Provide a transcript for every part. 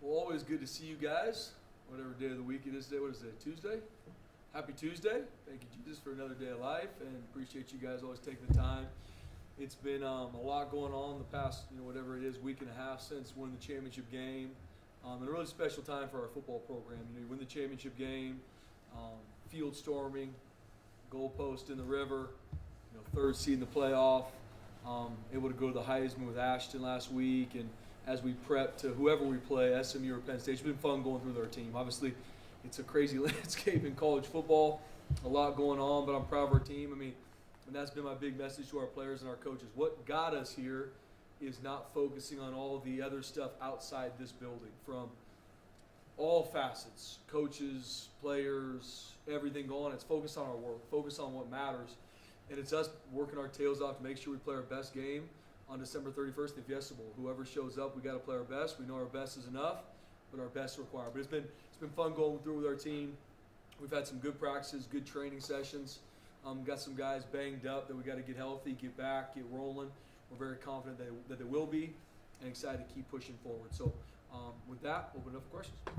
Well, always good to see you guys, whatever day of the week it is today. What is it, Tuesday? Happy Tuesday. Thank you, Jesus, for another day of life, and appreciate you guys always taking the time. It's been a lot going on the past, whatever it is, week and a half since winning the championship game, and a really special time for our football program. You win the championship game, field storming, goalpost in the river, third seed in the playoff, able to go to the Heisman with Ashton last week, and as we prep to whoever we play, SMU or Penn State. It's been fun going through their team. Obviously, it's a crazy landscape in college football, a lot going on, but I'm proud of our team. And that's been my big message to our players and our coaches. What got us here is not focusing on all of the other stuff outside this building, from all facets, coaches, players, everything going on. It's focused on our work, focus on what matters. And it's us working our tails off to make sure we play our best game on December 31st in the Fiesta Bowl. Whoever shows up, we got to play our best. We know our best is enough, but our best is required. But it's been fun going through with our team. We've had some good practices, good training sessions. Got some guys banged up that we got to get healthy, get back, get rolling. We're very confident that they will be, and excited to keep pushing forward. So with that, open it up for questions. Are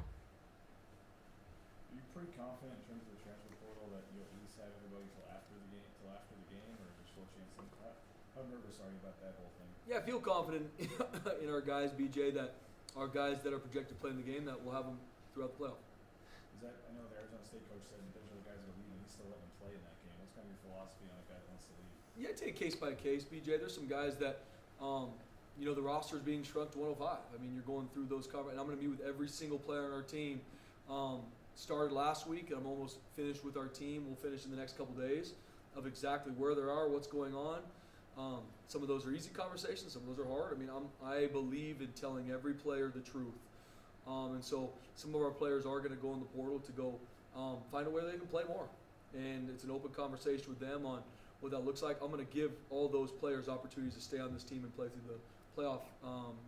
you pretty confident in terms of the transfer portal that you'll at least have everybody till after the game, or is there still a chance? How nervous are you about that whole thing? Yeah, I feel confident in our guys, BJ, that our guys that are projected to play in the game, that we'll have them throughout the playoff. I know the Arizona State coach said that there's other guys that are leaving, he's still letting them play in that game. What's kind of your philosophy on a guy that wants to leave? Yeah, I take case by case, BJ. There's some guys that, the roster is being shrunk to 105. You're going through those cover, and I'm going to meet with every single player on our team. Started last week, and I'm almost finished with our team. We'll finish in the next couple days of exactly where they are, what's going on. Some of those are easy conversations. Some of those are hard. I believe in telling every player the truth. And so some of our players are going to go in the portal to go find a way they can play more. And it's an open conversation with them on what that looks like. I'm going to give all those players opportunities to stay on this team and play through the playoff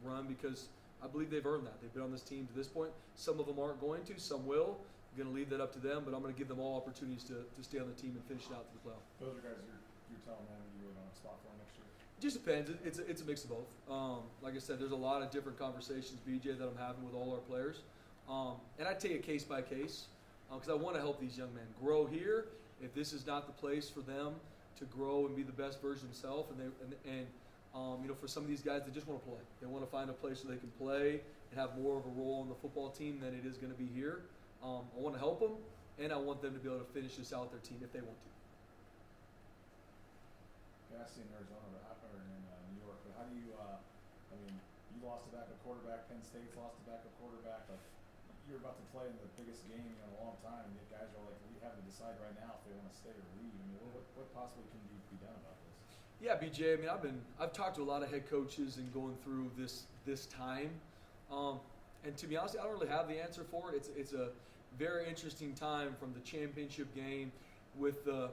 run because I believe they've earned that. They've been on this team to this point. Some of them aren't going to. Some will. I'm going to leave that up to them, but I'm going to give them all opportunities to stay on the team and finish it out through the playoff. Those are guys you're telling them you would on a spot for next year? It just depends. It's a mix of both. Like I said, there's a lot of different conversations, BJ, that I'm having with all our players. And I take it case by case because I want to help these young men grow here. If this is not the place for them to grow and be the best version of themselves, for some of these guys, they just want to play. They want to find a place where they can play and have more of a role on the football team than it is going to be here. I want to help them, and I want them to be able to finish this out with their team if they want to. Yeah, I see in Arizona or in New York, but how do you, you lost a backup quarterback, Penn State's lost a backup quarterback. Like, you're about to play in the biggest game in a long time, and the guys are like, we have to decide right now if they want to stay or leave. What possibly can be done about this? Yeah, BJ, I've talked to a lot of head coaches and going through this time. And to be honest, I don't really have the answer for it. It's a very interesting time from the championship game with the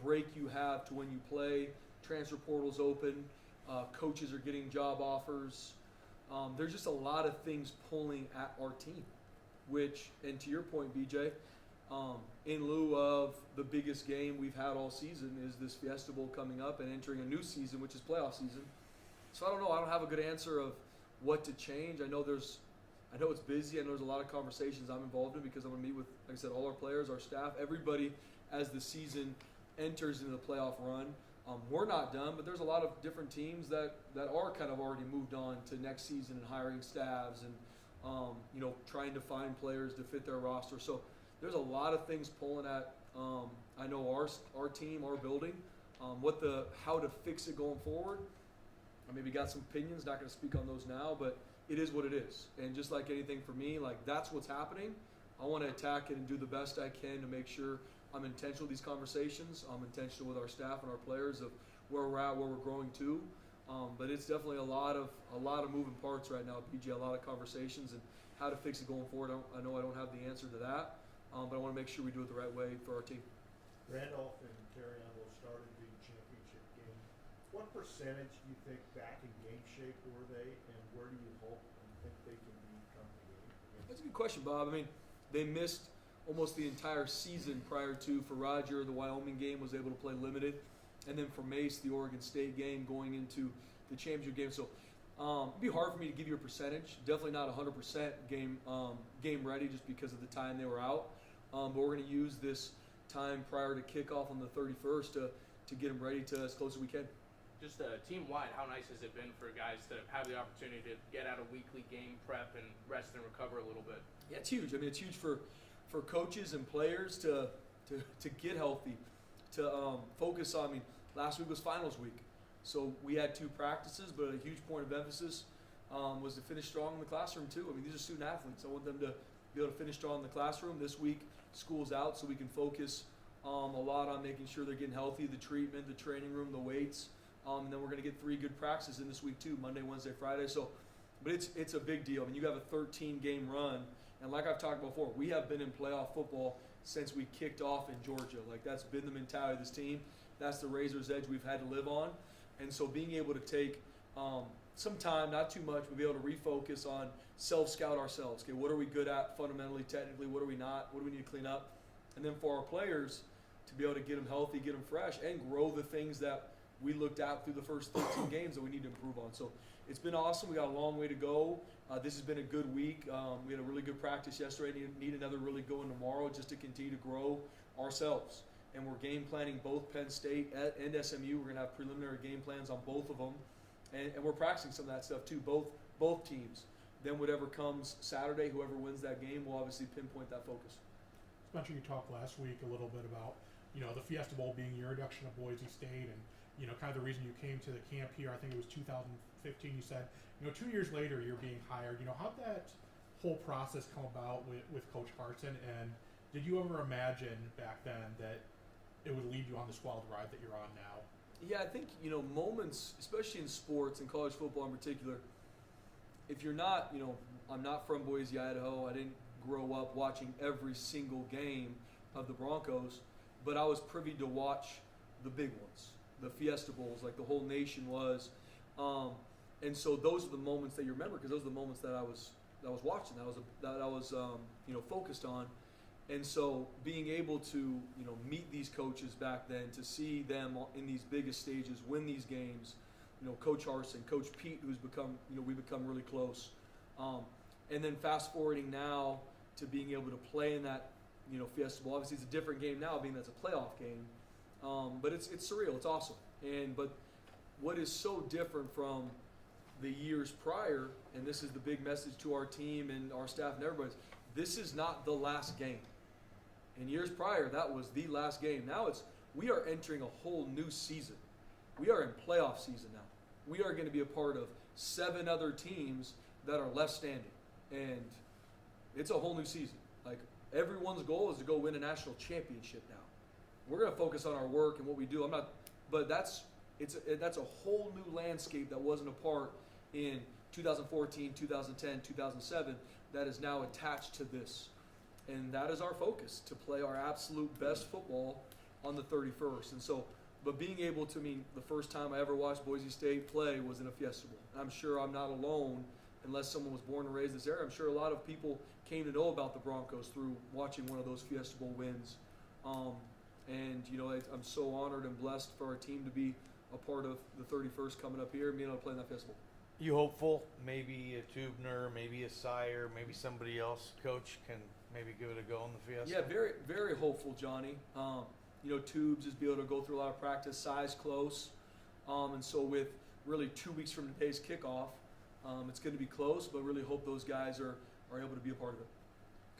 break you have to when you play. Transfer portal's open. Coaches are getting job offers. There's just a lot of things pulling at our team, and to your point, BJ, in lieu of the biggest game we've had all season is this Fiesta Bowl coming up and entering a new season, which is playoff season. So I don't know. I don't have a good answer of what to change. I know it's busy. I know there's a lot of conversations I'm involved in because I'm going to meet with, like I said, all our players, our staff, everybody as the season enters into the playoff run. We're not done, but there's a lot of different teams that are kind of already moved on to next season and hiring staffs and trying to find players to fit their roster. So there's a lot of things pulling at. I know our team, our building, how to fix it going forward. I maybe got some opinions. Not going to speak on those now, but it is what it is. And just like anything for me, like that's what's happening. I want to attack it and do the best I can to make sure I'm intentional with these conversations. I'm intentional with our staff and our players of where we're at, where we're growing to. But it's definitely a lot of moving parts right now, PJ. A lot of conversations and how to fix it going forward. I know I don't have the answer to that, but I want to make sure we do it the right way for our team. Randolph and Terrion will start the championship game. What percentage do you think back in game shape were they, and where do you hope and think they can become the game? That's a good question, Bob. They missed almost the entire season prior to. For Roger, the Wyoming game was able to play limited, and then for Mace, the Oregon State game going into the championship game. So It'd be hard for me to give you a percentage. Definitely not 100% game ready just because of the time they were out. But we're going to use this time prior to kickoff on the 31st to get them ready to as close as we can. Just team-wide, how nice has it been for guys to have the opportunity to get out of weekly game prep and rest and recover a little bit? Yeah, it's huge. I mean, it's huge for coaches and players to get healthy, to focus on. I mean, last week was finals week, so we had 2 practices, but a huge point of emphasis was to finish strong in the classroom too. I mean, these are student athletes. I want them to be able to finish strong in the classroom. This week, school's out, so we can focus a lot on making sure they're getting healthy, the treatment, the training room, the weights. And then we're going to get 3 good practices in this week too, Monday, Wednesday, Friday. So, but it's a big deal. I mean, you have a 13-game run, and like I've talked about before, we have been in playoff football since we kicked off in Georgia. Like, that's been the mentality of this team. That's the razor's edge we've had to live on. And so being able to take some time, not too much, but be able to refocus on self-scout ourselves. Okay, what are we good at fundamentally, technically? What are we not? What do we need to clean up? And then for our players to be able to get them healthy, get them fresh, and grow the things that we looked at through the first 13 games that we need to improve on. So it's been awesome. We got a long way to go. This has been a good week. We had a really good practice yesterday. Need another really good one tomorrow just to continue to grow ourselves. And we're game planning both Penn State and SMU. We're going to have preliminary game plans on both of them. And we're practicing some of that stuff too, both teams. Then whatever comes Saturday, whoever wins that game will obviously pinpoint that focus. Spencer, you talked last week a little bit about, the Fiesta Bowl being your introduction to Boise State and, kind of the reason you came to the camp here. I think it was 2015, you said. 2 years later, you're being hired. How'd that whole process come about with Coach Carson? And did you ever imagine back then that it would lead you on this wild ride that you're on now? Yeah, I think, moments, especially in sports and college football in particular, if you're not, I'm not from Boise, Idaho. I didn't grow up watching every single game of the Broncos, but I was privy to watch the big ones, the Fiesta Bowls, like the whole nation was. And so those are the moments that you remember, because those are the moments that I was watching, that I was focused on. And so being able to meet these coaches back then, to see them in these biggest stages, win these games, Coach Harsin, Coach Pete, who's become we become really close, and then fast forwarding now to being able to play in that Fiesta Bowl. Obviously, it's a different game now, being that's a playoff game, but it's surreal. It's awesome. But what is so different from the years prior, and this is the big message to our team and our staff and everybody, this is not the last game. In years prior, that was the last game. Now we are entering a whole new season. We are in playoff season now. We are going to be a part of 7 other teams that are left standing, and it's a whole new season. Like, everyone's goal is to go win a national championship now. We're going to focus on our work and what we do. But that's a whole new landscape that wasn't a part in 2014, 2010, 2007 that is now attached to this. And that is our focus, to play our absolute best football on the 31st. And so, but being able to, the first time I ever watched Boise State play was in a Fiesta Bowl. And I'm sure I'm not alone, unless someone was born and raised in this area. I'm sure a lot of people came to know about the Broncos through watching one of those Fiesta Bowl wins. I'm so honored and blessed for our team to be a part of the 31st coming up here and being able to play in that Fiesta Bowl. You hopeful? Maybe a Tubner, maybe a Sire, maybe somebody else, Coach, can maybe give it a go in the Fiesta? Yeah, very, very hopeful, Johnny. Tubes is be able to go through a lot of practice, size close. And so with really 2 weeks from today's kickoff, it's going to be close, but really hope those guys are able to be a part of it.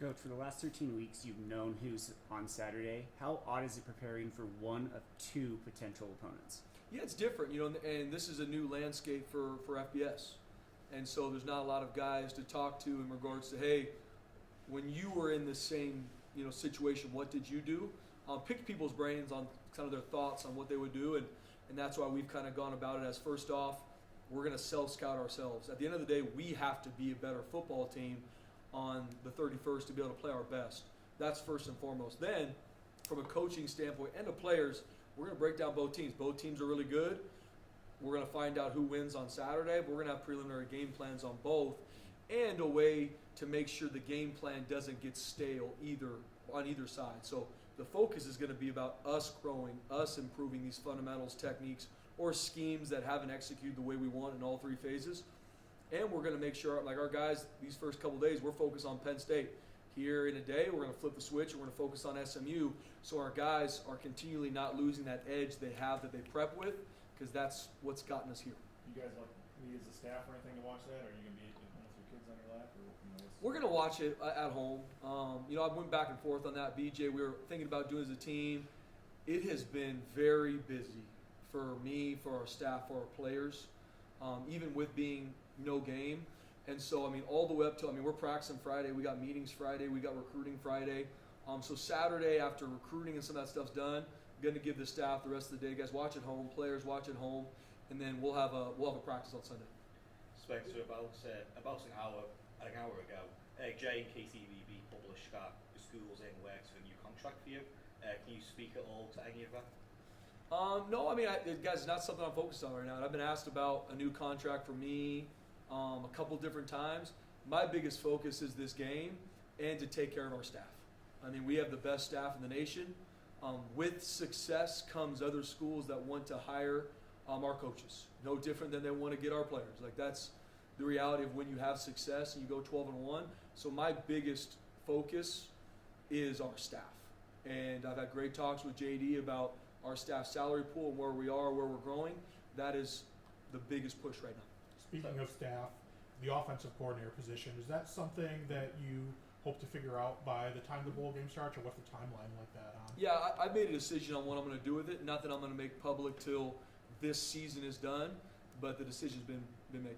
Coach, for the last 13 weeks, you've known who's on Saturday. How odd is it preparing for one of 2 potential opponents? Yeah, it's different, and this is a new landscape for FBS. And so there's not a lot of guys to talk to in regards to, hey, when you were in the same, situation, what did you do? Pick people's brains on kind of their thoughts on what they would do, and that's why we've kind of gone about it as, first off, we're going to self-scout ourselves. At the end of the day, we have to be a better football team on the 31st to be able to play our best. That's first and foremost. Then, from a coaching standpoint and the players, we're going to break down both teams. Both teams are really good. We're going to find out who wins on Saturday, but we're going to have preliminary game plans on both, and a way to make sure the game plan doesn't get stale on either side. So the focus is going to be about us growing, us improving these fundamentals, techniques, or schemes that haven't executed the way we want in all 3 phases. And we're going to make sure, like our guys, these first couple days, we're focused on Penn State. Here in a day, we're going to flip the switch and we're going to focus on SMU, so our guys are continually not losing that edge they have that they prep with, because that's what's gotten us here. You guys like me as a staff or anything to watch that, or are you gonna be with your kids on your lap, or We're going to watch it at home. I went back and forth on that. BJ, we were thinking about doing it as a team. It has been very busy for me, for our staff, for our players, even with being no game. And so, all the way up to, we're practicing Friday. We got meetings Friday. We got recruiting Friday. So Saturday, after recruiting and some of that stuff's done, I'm going to give the staff the rest of the day. Guys, watch at home. Players, watch at home. And then we'll have a practice on Sunday. Spencer, about an hour ago, Jay and KCVB published that the school's in works for a new contract for you. Can you speak at all to any of that? No, guys, it's not something I'm focused on right now. And I've been asked about a new contract for me a couple different times. My biggest focus is this game and to take care of our staff. We have the best staff in the nation. With success comes other schools that want to hire our coaches. No different than they want to get our players. Like, that's the reality of when you have success and you go 12-1. So my biggest focus is our staff. And I've had great talks with JD about our staff salary pool and where we are, where we're growing. That is the biggest push right now. Speaking of staff, the offensive coordinator position, is that something that you hope to figure out by the time the bowl game starts, or what's the timeline like that on? Yeah, I made a decision on what I'm going to do with it. Not that I'm going to make public till this season is done, but the decision's been made.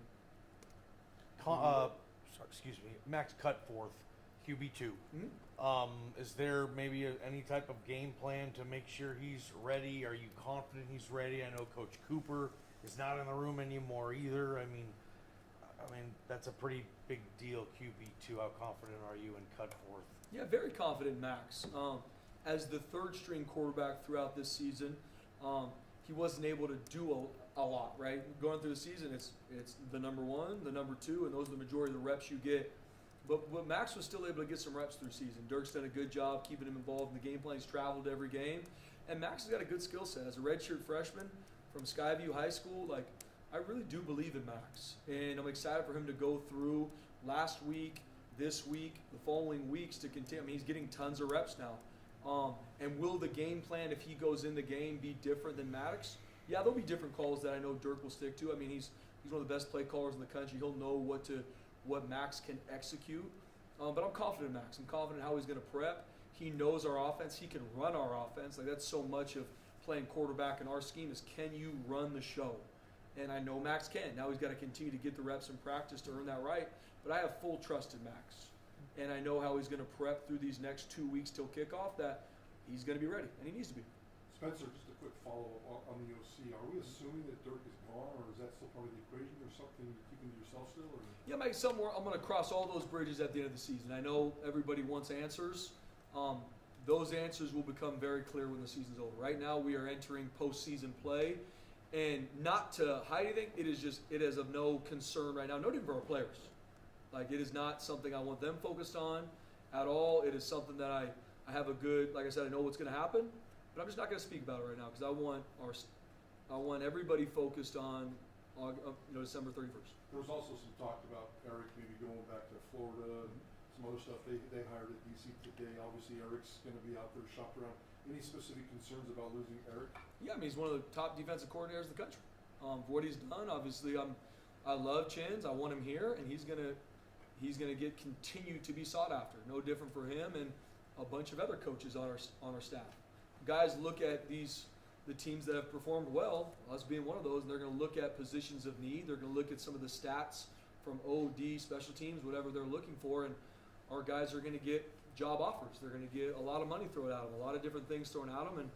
Excuse me, Max Cutforth, QB2. Mm-hmm. Is there maybe any type of game plan to make sure he's ready? Are you confident he's ready? I know Coach Cooper is not in the room anymore either. That's a pretty big deal, QB2. How confident are you in Cutforth? Yeah, very confident, Max. As the third string quarterback throughout this season, he wasn't able to do a lot, right? Going through the season, it's the number one, the number two, and those are the majority of the reps you get. But Max was still able to get some reps through season. Dirk's done a good job keeping him involved in the game plan. He's traveled every game. And Max has got a good skill set. As a redshirt freshman from Skyview High School, I really do believe in Max. And I'm excited for him to go through last week, this week, the following weeks to continue. He's getting tons of reps now. And will the game plan, if he goes in the game, be different than Maddox? Yeah, there'll be different calls that I know Dirk will stick to. He's one of the best play callers in the country. He'll know what Max can execute. But I'm confident in Max. I'm confident how he's going to prep. He knows our offense. He can run our offense. That's so much of playing quarterback in our scheme is, can you run the show? And I know Max can. Now he's got to continue to get the reps in practice to earn that right. But I have full trust in Max. And I know how he's going to prep through these next 2 weeks till kickoff, that he's going to be ready, and he needs to be. Spencer, just a quick follow-up on the OC. Are we assuming that Dirk is gone, or is that still part of the equation, or something you're keeping to yourself still? Or? Yeah, Mike, somewhere I'm going to cross all those bridges at the end of the season. I know everybody wants answers. Those answers will become very clear when the season's over. Right now, we are entering postseason play, and not to hide anything, it is of no concern right now. No different for our players. It is not something I want them focused on at all. It is something that I have a good, like I said, I know what's going to happen, but I'm just not going to speak about it right now because I want everybody focused on December 31st. There was also some talk about Eric maybe going back to Florida and some other stuff. They hired at DC today. Obviously, Eric's going to be out there shopped around. Any specific concerns about losing Eric? Yeah, he's one of the top defensive coordinators in the country. For what he's done, obviously, I love Chins. I want him here, and he's gonna continue to be sought after. No different for him and a bunch of other coaches on our staff. Guys look at the teams that have performed well, us being one of those, and they're going to look at positions of need. They're going to look at some of the stats from OD, special teams, whatever they're looking for, and our guys are going to get job offers. They're going to get a lot of money thrown at them, a lot of different things thrown at them, and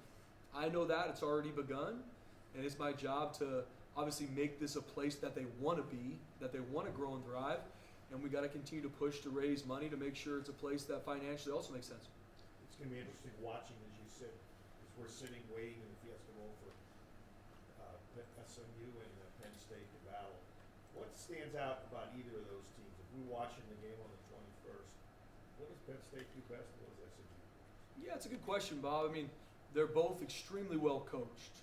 I know that it's already begun, and it's my job to obviously make this a place that they want to be, that they want to grow and thrive, and we got to continue to push to raise money to make sure it's a place that financially also makes sense. It's going to be interesting watching, as you said, as we're sitting waiting in the Fiesta Bowl for SMU and Penn State to battle. What stands out about either of those teams? If we're watching the game on the 21st, what does Penn State do best and what does SMU? Yeah, it's a good question, Bob. They're both extremely well coached.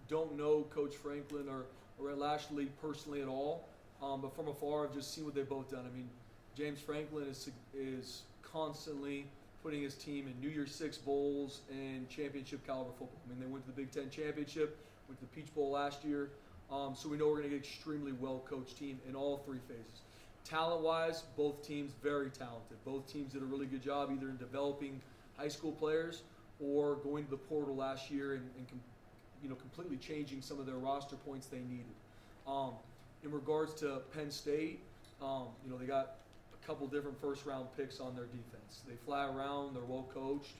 Don't know Coach Franklin or Lashley personally at all. But from afar, I've just seen what they've both done. I mean, James Franklin is constantly putting his team in New Year's Six bowls and championship caliber football. I mean, they went to the Big Ten championship, went to the Peach Bowl last year. So we know we're going to get an extremely well-coached team in all three phases. Talent-wise, both teams very talented. Both teams did a really good job either in developing high school players or going to the portal last year and completely changing some of their roster points they needed. In regards to Penn State, they got a couple different first-round picks on their defense. They fly around. They're well-coached,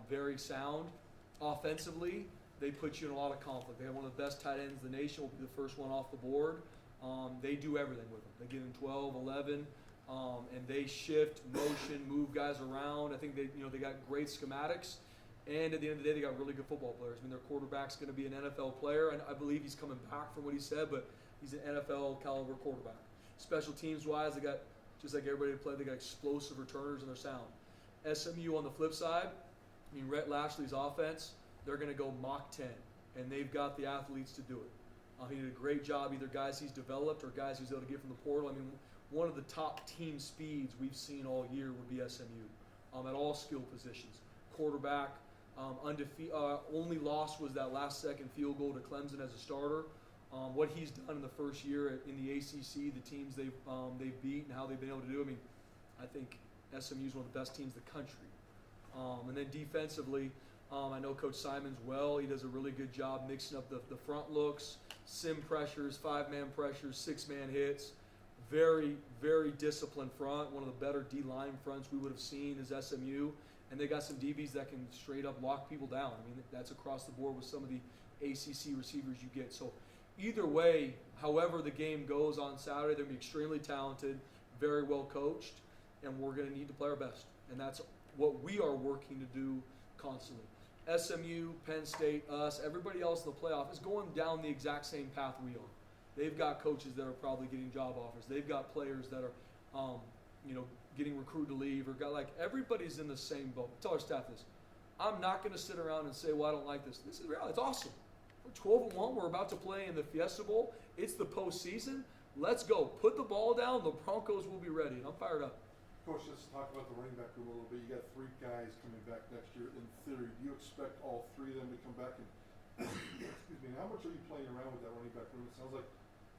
very sound. Offensively, they put you in a lot of conflict. They have one of the best tight ends in the nation. Will be the first one off the board. They do everything with them. They get in 12, 11, and they shift, motion, move guys around. I think they got great schematics. And at the end of the day, they got really good football players. I mean, their quarterback's going to be an NFL player, and I believe he's coming back from what he said, but he's an NFL caliber quarterback. Special teams wise, they got, just like everybody played, they got explosive returners and they're sound. SMU on the flip side, I mean, Rhett Lashley's offense, they're going to go Mach 10, and they've got the athletes to do it. He did a great job, either guys he's developed or guys he's able to get from the portal. I mean, one of the top team speeds we've seen all year would be SMU at all skill positions. Quarterback, undefeated. Only loss was that last-second field goal to Clemson as a starter. What he's done in the first year in the ACC, the teams they've beat, and how they've been able to do. I mean, I think SMU is one of the best teams in the country. And then defensively, I know Coach Simon's well. He does a really good job mixing up the front looks, sim pressures, 5-man pressures, 6-man hits. Very, very disciplined front. One of the better D-line fronts we would have seen is SMU. And they got some DBs that can straight up lock people down. I mean, that's across the board with some of the ACC receivers you get. So either way, however the game goes on Saturday, they're going to be extremely talented, very well coached, and we're going to need to play our best. And that's what we are working to do constantly. SMU, Penn State, us, everybody else in the playoff is going down the exact same path we are. They've got coaches that are probably getting job offers. They've got players that are, getting recruited to leave, or everybody's in the same boat. Tell our staff this. I'm not going to sit around and say, well, I don't like this. This is reality. It's awesome. We're 12-1. We're about to play in the Fiesta Bowl. It's the postseason. Let's go. Put the ball down. The Broncos will be ready. And I'm fired up. Coach, let's talk about the running back room a little bit. You got 3 guys coming back next year in theory. Do you expect all 3 of them to come back? And excuse me, how much are you playing around with that running back room? It sounds like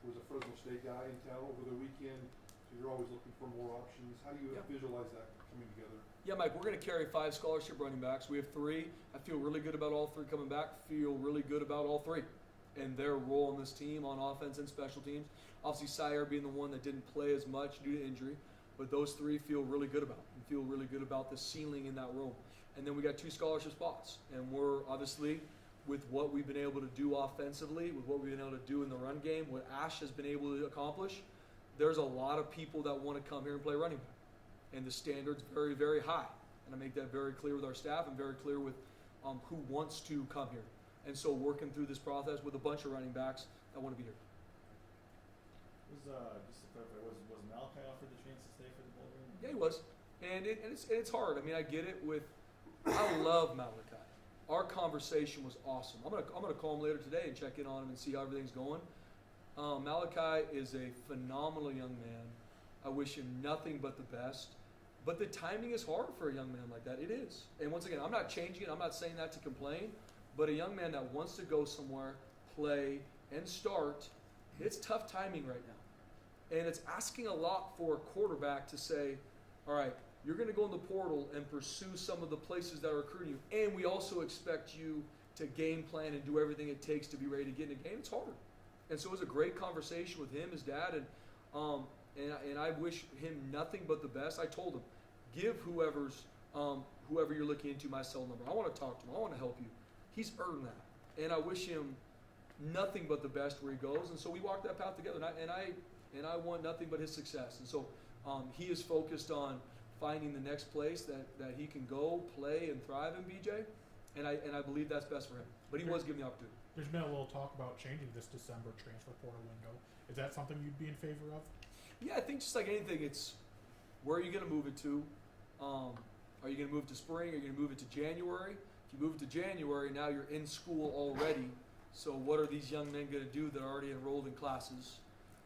there was a Fresno State guy in town over the weekend. So you're always looking for more options. How do you visualize that coming together? Yeah, Mike, we're going to carry 5 scholarship running backs. We have 3. I feel really good about all 3 coming back. Feel really good about all 3 and their role in this team on offense and special teams. Obviously, Sire being the one that didn't play as much due to injury. But those 3 feel really good about it and feel really good about the ceiling in that room. And then we got 2 scholarship spots. And we're obviously, with what we've been able to do offensively, with what we've been able to do in the run game, what Ash has been able to accomplish, there's a lot of people that want to come here and play running back. And the standard's very, very high. And I make that very clear with our staff and very clear with who wants to come here. And so working through this process with a bunch of running backs that want to be here. Just to clarify, was Malachi offered the chance to stay for the bowl game? Yeah, he was. And it's hard. I mean, I get it I love Malachi. Our conversation was awesome. I'm gonna call him later today and check in on him and see how everything's going. Malachi is a phenomenal young man. I wish him nothing but the best. But the timing is hard for a young man like that. It is. And once again, I'm not changing it. I'm not saying that to complain. But a young man that wants to go somewhere, play, and start, it's tough timing right now. And it's asking a lot for a quarterback to say, all right, you're going to go in the portal and pursue some of the places that are recruiting you. And we also expect you to game plan and do everything it takes to be ready to get in a game. It's hard. And so it was a great conversation with him, his dad, and I wish him nothing but the best. I told him, give whoever you're looking into my cell number. I want to talk to him. I want to help you. He's earned that. And I wish him nothing but the best where he goes. And so we walked that path together. And I want nothing but his success. And so he is focused on finding the next place that he can go, play, and thrive in, BJ. And I believe that's best for him. But he was given the opportunity. There's been a little talk about changing this December transfer portal window. Is that something you'd be in favor of? Yeah, I think just like anything, it's where are you going to move it to? Are you going to move to spring? Are you going to move it to January? If you move it to January, now you're in school already. So what are these young men going to do that are already enrolled in classes?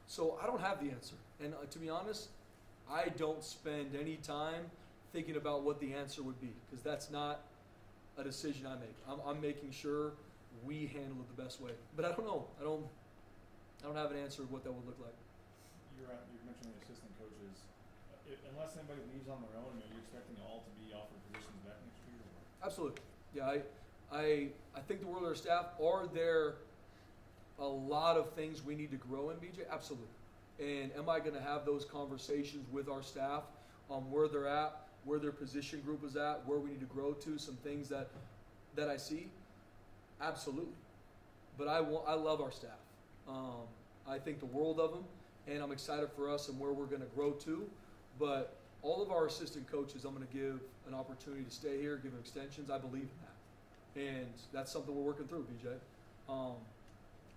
So I don't have the answer. And to be honest, I don't spend any time thinking about what the answer would be, because that's not a decision I make. I'm making sure we handle it the best way. But I don't know. I don't have an answer of what that would look like. You're mentioning the assistant coaches. Unless anybody leaves on their own, are you expecting all to be offered positions back next year? Or? Absolutely. Yeah, I think the world of our staff. Are there a lot of things we need to grow in, BJ? Absolutely. And am I going to have those conversations with our staff on where they're at, where their position group is at, where we need to grow to, some things that I see? Absolutely. But I love our staff. I think the world of them, and I'm excited for us and where we're going to grow to. But all of our assistant coaches, I'm going to give an opportunity to stay here, give them extensions. I believe in that. And that's something we're working through, BJ.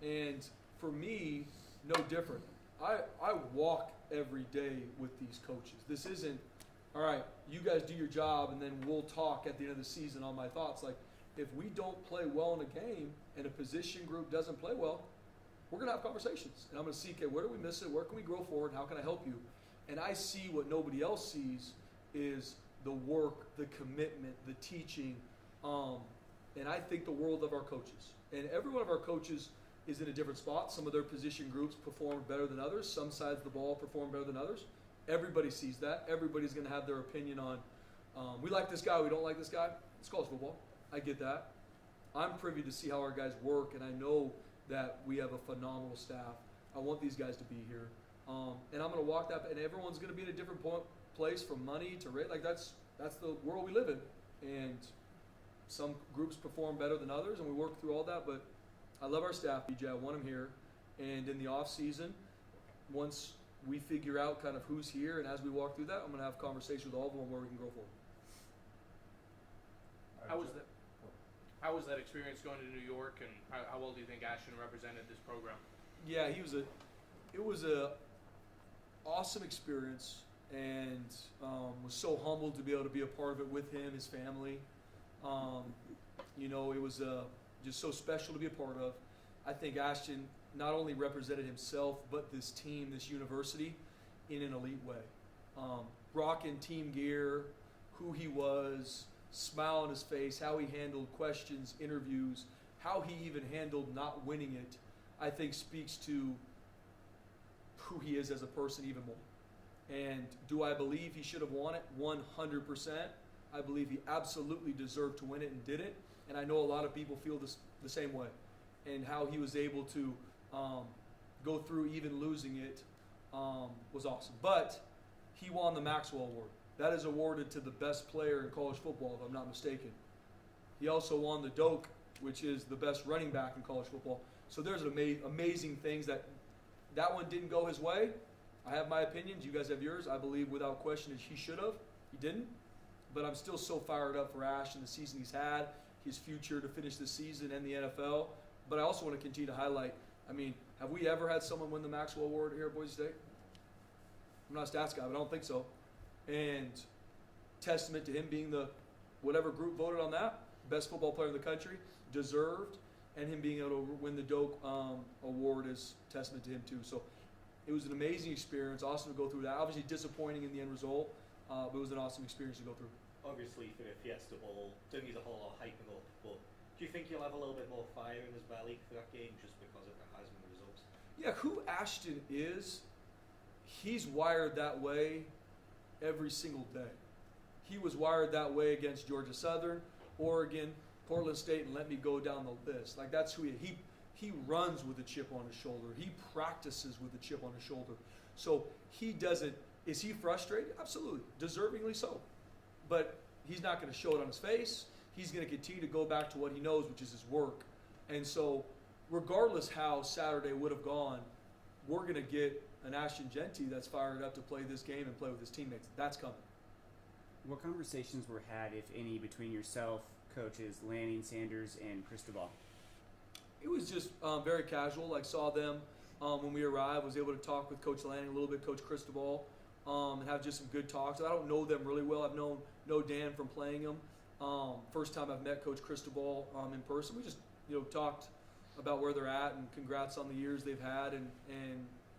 And for me, no different. I walk every day with these coaches. This isn't, all right, you guys do your job and then we'll talk at the end of the season on my thoughts. Like, if we don't play well in a game and a position group doesn't play well, we're going to have conversations. And I'm going to see, okay, where do we miss it? Where can we grow forward? How can I help you? And I see what nobody else sees is the work, the commitment, the teaching. And I think the world of our coaches. And every one of our coaches is in a different spot. Some of their position groups perform better than others. Some sides of the ball perform better than others. Everybody sees that. Everybody's going to have their opinion on, we like this guy, we don't like this guy. It's college football. I get that. I'm privy to see how our guys work, and I know that we have a phenomenal staff. I want these guys to be here. And I'm going to walk that, and everyone's going to be in a different place from money to rate. Like, that's the world we live in. And some groups perform better than others, and we work through all that. But I love our staff, BJ. I want them here. And in the off season, once we figure out kind of who's here, and as we walk through that, I'm going to have conversations with all of them on where we can grow forward. How was that experience going to New York, and how well do you think Ashton represented this program? Yeah, it was a awesome experience, and was so humbled to be able to be a part of it with him, his family. It was just so special to be a part of. I think Ashton not only represented himself, but this team, this university, in an elite way. Rocking team gear, who he was, smile on his face, how he handled questions, interviews, how he even handled not winning it, I think speaks to who he is as a person even more. And do I believe he should have won it? 100%. I believe he absolutely deserved to win it and did it. And I know a lot of people feel the same way. And how he was able to go through even losing it was awesome. But he won the Maxwell Award. That is awarded to the best player in college football, if I'm not mistaken. He also won the Doak, which is the best running back in college football. So there's amazing things that one didn't go his way. I have my opinions. You guys have yours. I believe without question he should have. He didn't. But I'm still so fired up for Ash and the season he's had, his future to finish the season and the NFL. But I also want to continue to highlight, have we ever had someone win the Maxwell Award here at Boise State? I'm not a stats guy, but I don't think so. And testament to him being the whatever group voted on that, best football player in the country, deserved, and him being able to win the Doak Award is testament to him too. So it was an amazing experience, awesome to go through that. Obviously disappointing in the end result, but it was an awesome experience to go through. Obviously for the Fiesta Bowl, don't need a whole lot of hyping up, but do you think he'll have a little bit more fire in his belly for that game just because of the Heisman results? Yeah, who Ashton is, he's wired that way every single day. He was wired that way against Georgia Southern, Oregon, Portland State, and let me go down the list. Like, that's who he runs with a chip on his shoulder. He practices with a chip on his shoulder. So he doesn't, is he frustrated? Absolutely, deservingly so. But he's not going to show it on his face. He's going to continue to go back to what he knows, which is his work. And so regardless how Saturday would have gone, we're going to get an Ashton Jeanty that's fired up to play this game and play with his teammates. That's coming. What conversations were had, if any, between yourself, coaches Lanning, Sanders, and Cristobal? It was just very casual. I saw them when we arrived, was able to talk with Coach Lanning a little bit, Coach Cristobal, and have just some good talks. I don't know them really well. I've known Dan from playing them. First time I've met Coach Cristobal in person. We just talked about where they're at and congrats on the years they've had, and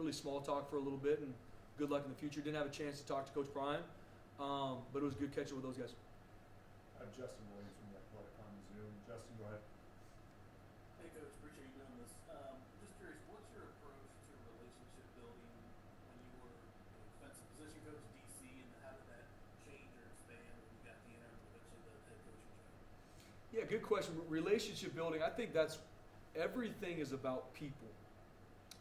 really small talk for a little bit, and good luck in the future. Didn't have a chance to talk to Coach Prime, but it was good catching with those guys. Justin Williams from the Athletic on Zoom. Justin, go ahead. Hey, Coach, appreciate you doing this. Just curious, what's your approach to relationship building when you were defensive position coach, DC, and how did that change or expand when you got the interim, eventually the head coaching job? Yeah, good question. Relationship building, I think that's everything is about people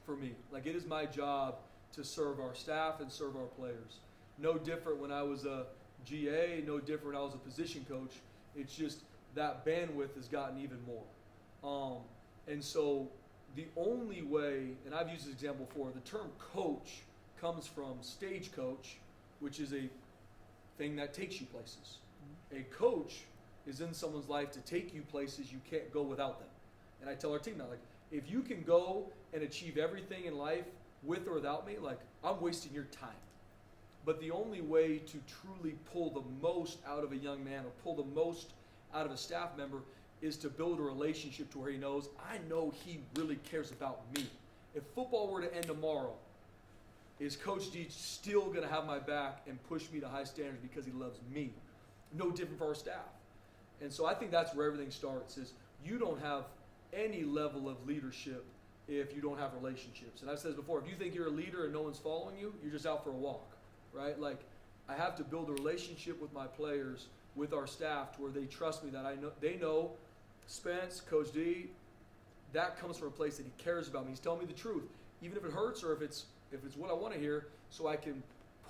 for me. Like, it is my job to serve our staff and serve our players. No different when I was a GA, no different when I was a position coach. It's just that bandwidth has gotten even more. And so the only way, and I've used this example before, the term coach comes from stagecoach, which is a thing that takes you places. A coach is in someone's life to take you places you can't go without them. And I tell our team now, like, if you can go and achieve everything in life with or without me, like, I'm wasting your time. But the only way to truly pull the most out of a young man or pull the most out of a staff member is to build a relationship to where he knows, I know he really cares about me. If football were to end tomorrow, is Coach D still going to have my back and push me to high standards because he loves me? No different for our staff. And so I think that's where everything starts, is you don't have any level of leadership if you don't have relationships. And I've said this before, if you think you're a leader and no one's following you, you're just out for a walk. Right? Like, I have to build a relationship with my players, with our staff, to where they trust me, that I know they know Spence, Coach D, that comes from a place that he cares about me. He's telling me the truth, even if it hurts or if it's what I want to hear, so I can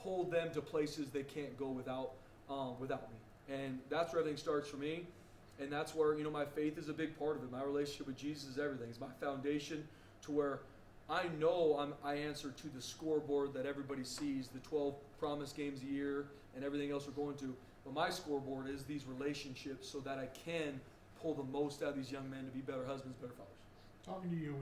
pull them to places they can't go without me. And that's where everything starts for me. And that's where, my faith is a big part of it. My relationship with Jesus is everything. It's my foundation, to where I know I answer to the scoreboard that everybody sees, the 12 promised games a year and everything else we're going to. But my scoreboard is these relationships, so that I can pull the most out of these young men to be better husbands, better fathers. Talking to you,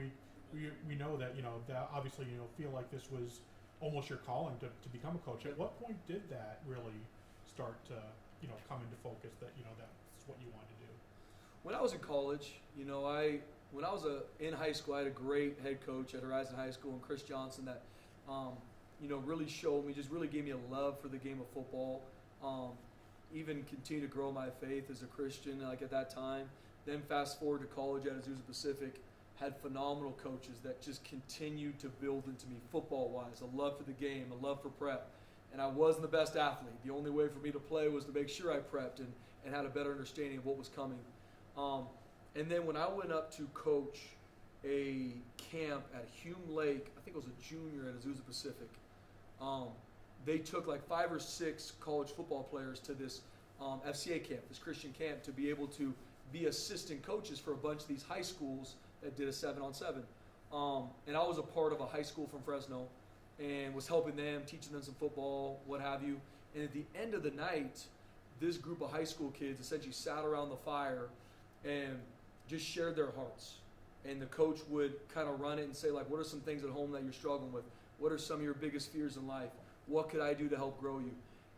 we know that, that obviously, feel like this was almost your calling to become a coach. At what point did that really start to, come into focus, that, that's what you wanted to do? When I was in college, when I was in high school, I had a great head coach at Horizon High School, and Chris Johnson, that really showed me, just really gave me a love for the game of football. Even continue to grow my faith as a Christian, like at that time. Then fast forward to college at Azusa Pacific, had phenomenal coaches that just continued to build into me football-wise, a love for the game, a love for prep. And I wasn't the best athlete. The only way for me to play was to make sure I prepped and had a better understanding of what was coming. And then when I went up to coach a camp at Hume Lake, I think it was a junior at Azusa Pacific, they took like 5 or 6 college football players to this FCA camp, this Christian camp, to be able to be assistant coaches for a bunch of these high schools that did a 7-on-7. And I was a part of a high school from Fresno and was helping them, teaching them some football, what have you. And at the end of the night, this group of high school kids essentially sat around the fire and just shared their hearts. And the coach would kind of run it and say, like, what are some things at home that you're struggling with? What are some of your biggest fears in life? What could I do to help grow you?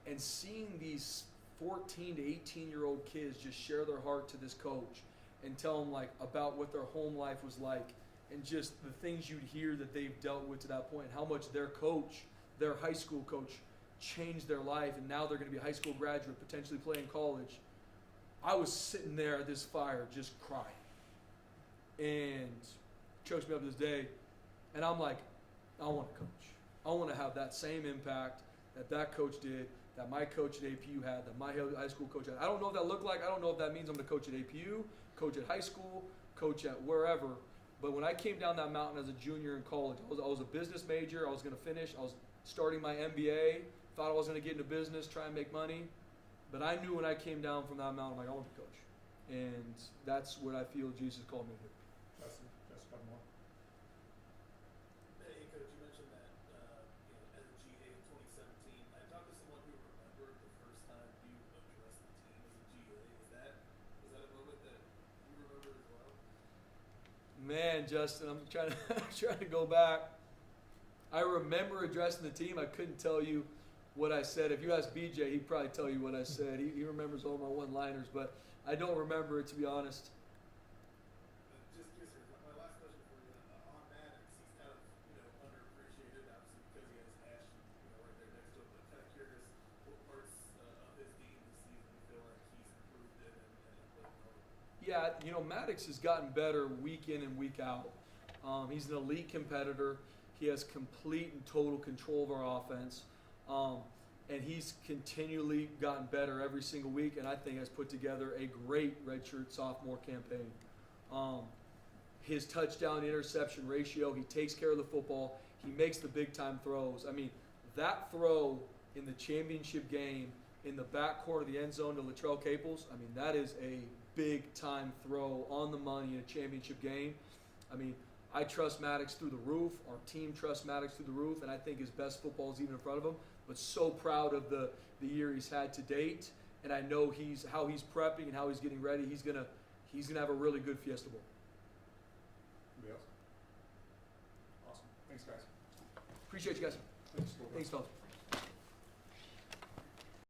And seeing these 14 to 18-year-old kids just share their heart to this coach and tell them, like, about what their home life was like, and just the things you'd hear that they've dealt with to that point, how much their coach, their high school coach, changed their life, and now they're going to be a high school graduate, potentially playing college. I was sitting there at this fire just crying. And chokes me up to this day. And I'm like, I want to coach. I want to have that same impact that coach did, that my coach at APU had, that my high school coach had. I don't know what that looked like. I don't know if that means I'm going to coach at APU, coach at high school, coach at wherever. But when I came down that mountain as a junior in college, I was a business major. I was going to finish. I was starting my MBA. Thought I was going to get into business, try and make money. But I knew when I came down from that mountain, like, I want to be coach. And that's what I feel Jesus called me to do. Just one more. Hey, Coach, you mentioned that as a GA in 2017. I talked to someone who remembered the first time you addressed the team as a GA. Was that a moment that you remember as well? Man, Justin, I'm trying to go back. I remember addressing the team. I couldn't tell you what I said. If you ask BJ, he'd probably tell you what I said. He remembers all my one-liners, but I don't remember it, to be honest. Just curious, my last question for you on Maddox, he's kind of underappreciated Yeah, you know, Maddox has gotten better week in and week out. He's an elite competitor. He has complete and total control of our offense. And he's continually gotten better every single week, and I think has put together a great redshirt sophomore campaign. His touchdown interception ratio, he takes care of the football. He makes the big time throws. I mean, that throw in the championship game in the backcourt of the end zone to Latrell Caples, I mean, that is a big time throw on the money in a championship game. I mean, I trust Maddox through the roof. Our team trusts Maddox through the roof, and I think his best football is even in front of him. But so proud of the year he's had to date, and I know how he's prepping and how he's getting ready. He's gonna have a really good Fiesta Bowl. Anybody else? Awesome. Thanks, guys. Appreciate you guys. Thanks, Thanks, fellas.